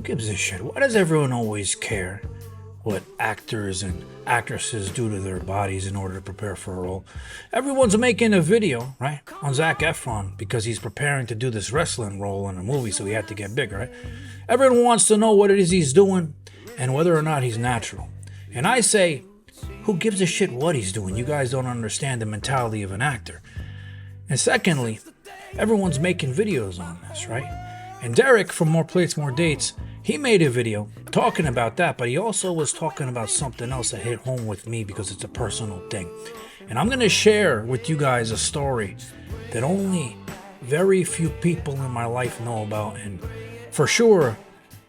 Who gives a shit? Why does everyone always care what actors and actresses do to their bodies in order to prepare for a role? Everyone's making a video, right, on Zac Efron because he's preparing to do this wrestling role in a movie, so he had to get big, right? Everyone wants to know what it is he's doing and whether or not he's natural. And I say, who gives a shit what he's doing? You guys don't understand the mentality of an actor. And secondly, everyone's making videos on this, right? And Derek from More Plates, More Dates, he made a video talking about that, but he also was talking about something else that hit home with me because it's a personal thing. And I'm going to share with you guys a story that only very few people in my life know about, and for sure,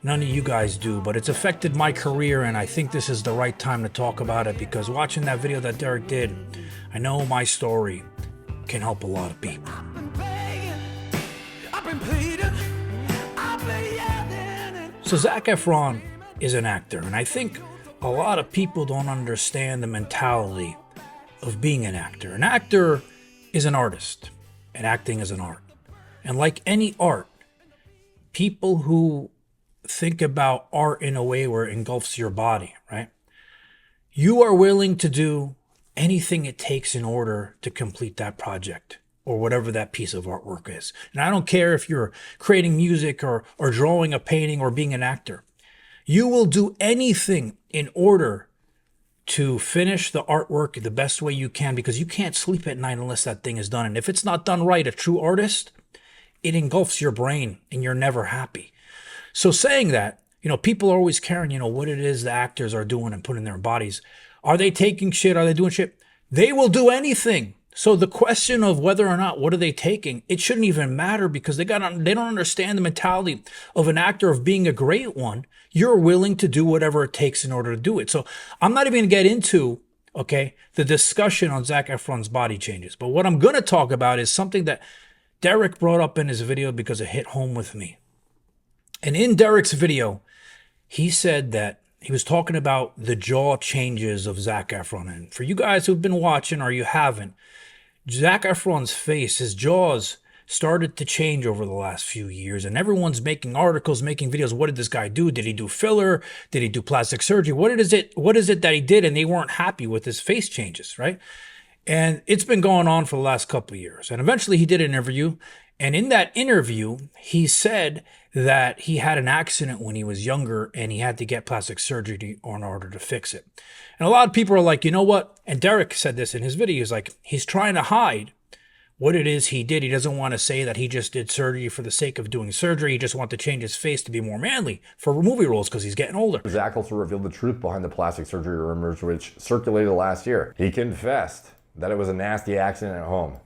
none of you guys do, but it's affected my career, and I think this is the right time to talk about it because watching that video that Derek did, I know my story can help a lot of people. So Zac Efron is an actor, and I think a lot of people don't understand the mentality of being an actor. An actor is an artist, and acting is an art. And like any art, people who think about art in a way where it engulfs your body, right? You are willing to do anything it takes in order to complete that project or whatever that piece of artwork is. And I don't care if you're creating music or drawing a painting or being an actor. You will do anything in order to finish the artwork the best way you can because you can't sleep at night unless that thing is done. And if it's not done right, a true artist, it engulfs your brain and you're never happy. So saying that, people are always caring, what it is the actors are doing and putting in their bodies. Are they taking shit? Are they doing shit? They will do anything. So the question of whether or not what are they taking, it shouldn't even matter because they don't understand the mentality of an actor of being a great one. You're willing to do whatever it takes in order to do it. So I'm not even going to get into, the discussion on Zac Efron's body changes. But what I'm going to talk about is something that Derek brought up in his video because it hit home with me. And in Derek's video, he said that he was talking about the jaw changes of Zac Efron. And for you guys who've been watching or you haven't, Zac Efron's face, his jaws started to change over the last few years. And everyone's making articles, making videos. What did this guy do? Did he do filler? Did he do plastic surgery? What is it that he did? And they weren't happy with his face changes, right? And it's been going on for the last couple of years. And eventually he did an interview. And in that interview, he said that he had an accident when he was younger and he had to get plastic surgery in order to fix it. And a lot of people are like, you know what? And Derek said this in his video. He's like, he's trying to hide what it is he did. He doesn't want to say that he just did surgery for the sake of doing surgery. He just wants to change his face to be more manly for movie roles because he's getting older. Zac also revealed the truth behind the plastic surgery rumors which circulated last year. He confessed that it was a nasty accident at home.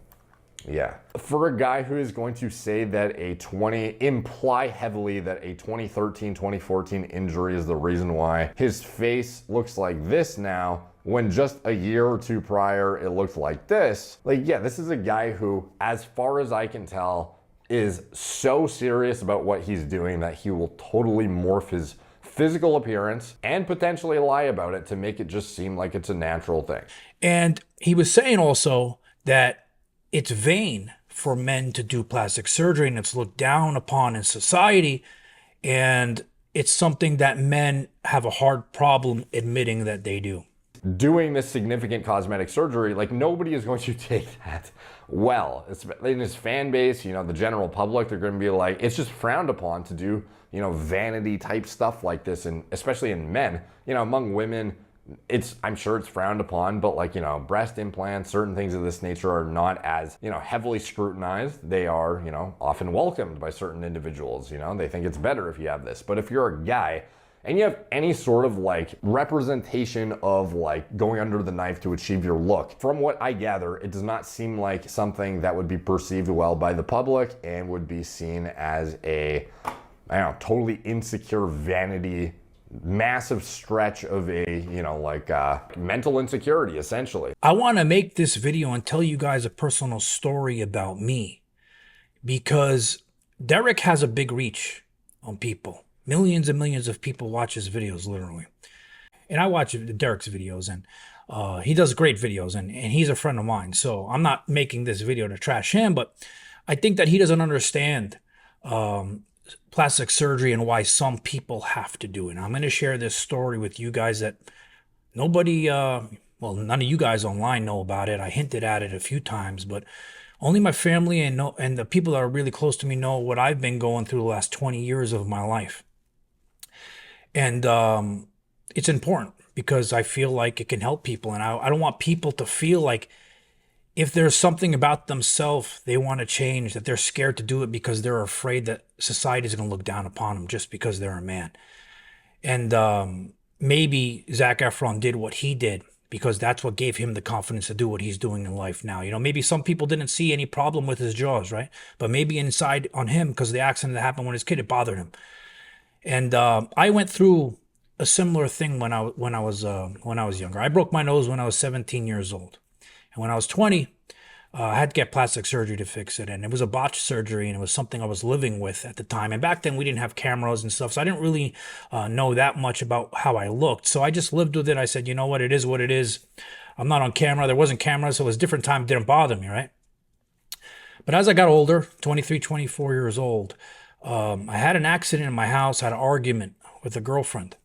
Yeah. For a guy who is going to say that imply heavily that a 2013, 2014 injury is the reason why his face looks like this now, when just a year or two prior, it looked like this. This is a guy who, as far as I can tell, is so serious about what he's doing that he will totally morph his physical appearance and potentially lie about it to make it just seem like it's a natural thing. And he was saying also that it's vain for men to do plastic surgery and it's looked down upon in society. And it's something that men have a hard problem admitting that they do. Doing this significant cosmetic surgery, nobody is going to take that well. In his fan base, the general public, they're going to be like, it's just frowned upon to do, vanity type stuff like this. And especially in men, among women, I'm sure it's frowned upon, but breast implants, certain things of this nature are not as, heavily scrutinized. They are, often welcomed by certain individuals. They think it's better if you have this. But if you're a guy and you have any sort of representation of going under the knife to achieve your look, from what I gather, it does not seem like something that would be perceived well by the public and would be seen as a, totally insecure vanity, massive stretch of a, mental insecurity, essentially. I want to make this video and tell you guys a personal story about me because Derek has a big reach on people. Millions and millions of people watch his videos, literally. And I watch Derek's videos, and he does great videos, and he's a friend of mine. So I'm not making this video to trash him, but I think that he doesn't understand plastic surgery and why some people have to do it. And I'm going to share this story with you guys that nobody, well, none of you guys online know about it. I hinted at it a few times, but only my family and the people that are really close to me know what I've been going through the last 20 years of my life. And it's important because I feel like it can help people. And I don't want people to feel like if there's something about themselves they want to change, that they're scared to do it because they're afraid that society is going to look down upon them just because they're a man. And maybe Zac Efron did what he did because that's what gave him the confidence to do what he's doing in life now. You know, maybe some people didn't see any problem with his jaws, right? But maybe inside on him, because of the accident that happened when his kid, it bothered him. And I went through a similar thing when I was younger. I broke my nose when I was 17 years old, and when I was 20, I had to get plastic surgery to fix it, and it was a botched surgery, and it was something I was living with at the time. And back then, we didn't have cameras and stuff, so I didn't really know that much about how I looked. So I just lived with it. I said, you know what, it is what it is. I'm not on camera. There wasn't cameras, so it was a different time. It didn't bother me, right? But as I got older, 23, 24 years old, I had an accident in my house, had an argument with a girlfriend.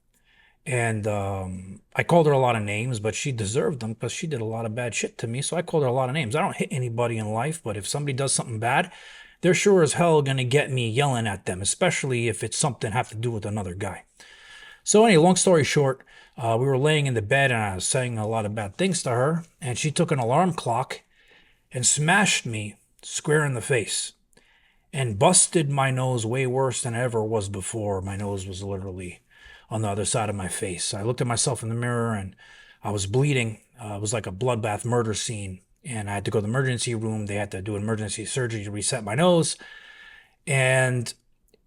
And I called her a lot of names, but she deserved them because she did a lot of bad shit to me. So I called her a lot of names. I don't hit anybody in life, but if somebody does something bad, they're sure as hell going to get me yelling at them, especially if it's something have to do with another guy. So anyway, long story short, we were laying in the bed and I was saying a lot of bad things to her. And she took an alarm clock and smashed me square in the face and busted my nose way worse than I ever was before. My nose was literally on the other side of my face. I looked at myself in the mirror and I was bleeding. It was like a bloodbath murder scene. And I had to go to the emergency room. They had to do emergency surgery to reset my nose. And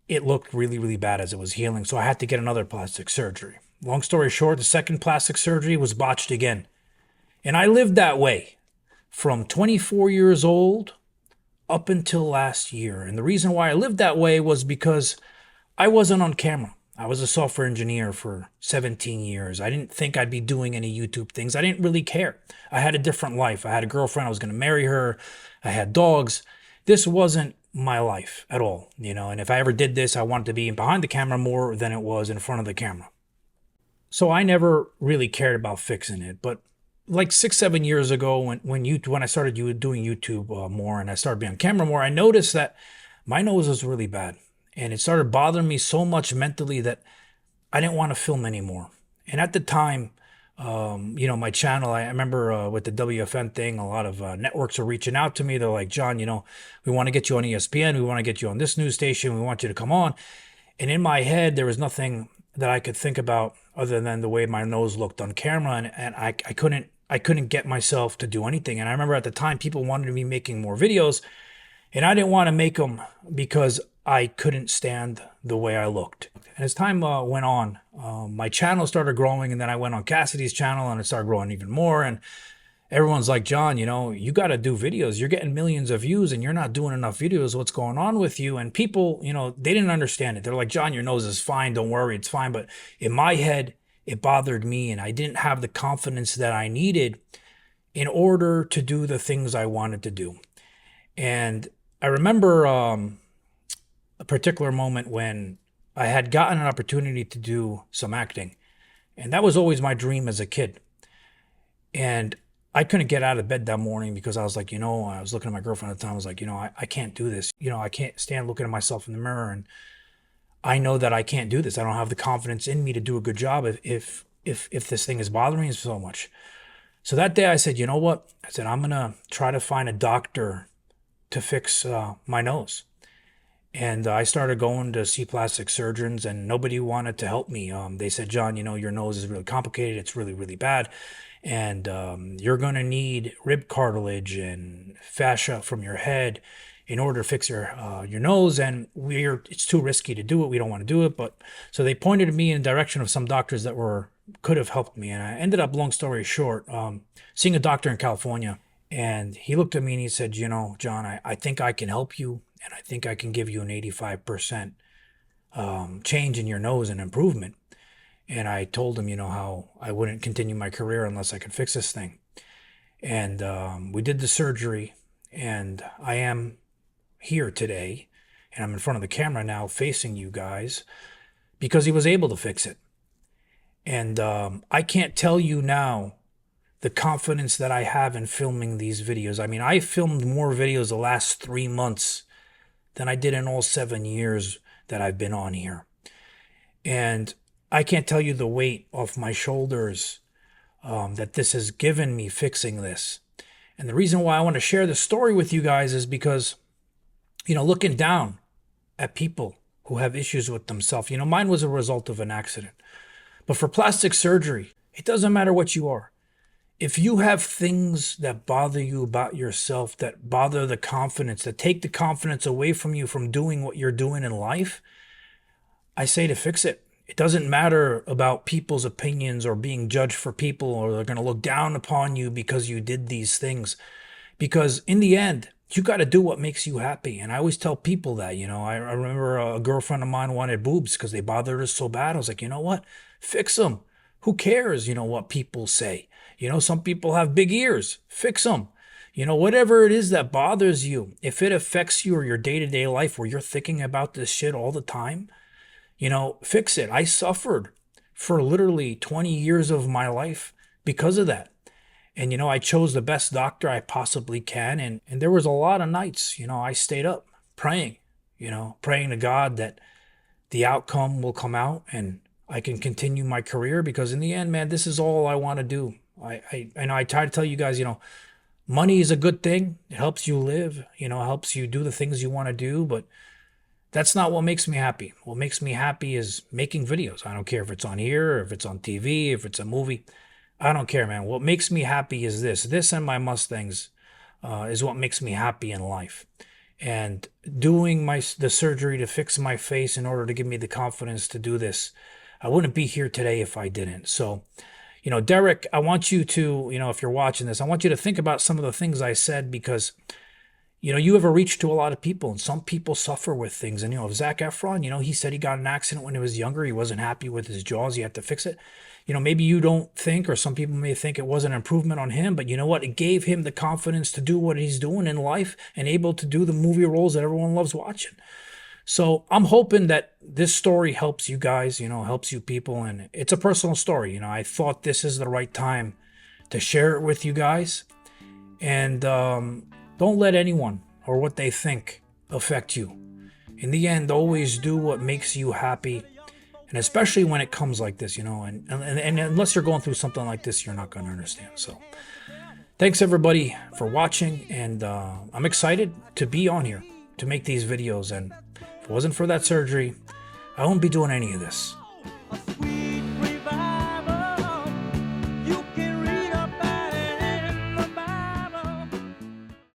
it looked really, really bad as it was healing. So I had to get another plastic surgery. Long story short, the second plastic surgery was botched again. And I lived that way from 24 years old up until last year. And the reason why I lived that way was because I wasn't on camera. I was a software engineer for 17 years. I didn't think I'd be doing any YouTube things. I didn't really care. I had a different life. I had a girlfriend. I was going to marry her. I had dogs. This wasn't my life at all, you know. And if I ever did this, I wanted to be behind the camera more than it was in front of the camera. So I never really cared about fixing it. But like 6-7 years ago, when I started doing YouTube more and I started being on camera more, I noticed that my nose was really bad. And it started bothering me so much mentally that I didn't want to film anymore. And at the time, you know, my channel, I remember with the WFN thing, a lot of networks are reaching out to me. They're like, John, you know, we want to get you on ESPN. We want to get you on this news station. We want you to come on. And in my head, there was nothing that I could think about other than the way my nose looked on camera. And I couldn't get myself to do anything. And I remember at the time, people wanted me making more videos. And I didn't want to make them because I couldn't stand the way I looked. And as time went on, my channel started growing, and then I went on Cassidy's channel and it started growing even more. And everyone's like, John, you know, you got to do videos. You're getting millions of views and you're not doing enough videos. What's going on with you? And people, you know, they didn't understand it. They're like, John, your nose is fine. Don't worry, it's fine. But in my head, it bothered me, and I didn't have the confidence that I needed in order to do the things I wanted to do. And I remember a particular moment when I had gotten an opportunity to do some acting. And that was always my dream as a kid. And I couldn't get out of bed that morning because I was like, you know, I was looking at my girlfriend at the time. I was like, you know, I can't do this. You know, I can't stand looking at myself in the mirror. And I know that I can't do this. I don't have the confidence in me to do a good job if this thing is bothering me so much. So that day I said, you know what? I said, I'm going to try to find a doctor to fix my nose. And I started going to see plastic surgeons, and nobody wanted to help me. They said, John, you know, your nose is really complicated. It's really, really bad. And you're going to need rib cartilage and fascia from your head in order to fix your nose. And it's too risky to do it. We don't want to do it. But so they pointed me in the direction of some doctors that could have helped me. And I ended up, long story short, seeing a doctor in California. And he looked at me and he said, you know, John, I think I can help you. And I think I can give you an 85% change in your nose and improvement. And I told him, you know, how I wouldn't continue my career unless I could fix this thing. And we did the surgery, and I am here today. and I'm in front of the camera now facing you guys because he was able to fix it. And I can't tell you now the confidence that I have in filming these videos. I mean, I filmed more videos the last 3 months than I did in all 7 years that I've been on here. And I can't tell you the weight off my shoulders that this has given me fixing this. And the reason why I want to share this story with you guys is because, looking down at people who have issues with themselves, mine was a result of an accident. But for plastic surgery, it doesn't matter what you are. If you have things that bother you about yourself, that bother the confidence, that take the confidence away from you from doing what you're doing in life, I say to fix it. It doesn't matter about people's opinions or being judged for people, or they're going to look down upon you because you did these things. Because in the end, you got to do what makes you happy. And I always tell people that, I remember a girlfriend of mine wanted boobs because they bothered her so bad. I was like, you know what? Fix them. Who cares, what people say? Some people have big ears. Fix them. Whatever it is that bothers you, if it affects you or your day-to-day life where you're thinking about this shit all the time, fix it. I suffered for literally 20 years of my life because of that. And, I chose the best doctor I possibly can. And there was a lot of nights, I stayed up praying, praying to God that the outcome will come out and I can continue my career, because in the end, man, this is all I want to do. I know I try to tell you guys, money is a good thing. It helps you live, helps you do the things you want to do, but that's not what makes me happy. What makes me happy is making videos. I don't care if it's on here, or if it's on TV, if it's a movie. I don't care, man. What makes me happy is this. This and my Mustangs is what makes me happy in life. And doing the surgery to fix my face in order to give me the confidence to do this, I wouldn't be here today if I didn't. So, Derek, I want you to, if you're watching this, I want you to think about some of the things I said, because you have a reach to a lot of people, and some people suffer with things. And, Zac Efron, he said he got an accident when he was younger. He wasn't happy with his jaws. He had to fix it. Maybe you don't think, or some people may think it was an improvement on him, but you know what? It gave him the confidence to do what he's doing in life and able to do the movie roles that everyone loves watching. So I'm hoping that this story helps you guys, helps you people. And it's a personal story. I thought this is the right time to share it with you guys. And, don't let anyone or what they think affect you. In the end, always do what makes you happy. And especially when it comes like this, and unless you're going through something like this, you're not going to understand. So thanks everybody for watching. And I'm excited to be on here to make these videos. And if it wasn't for that surgery, I wouldn't be doing any of this.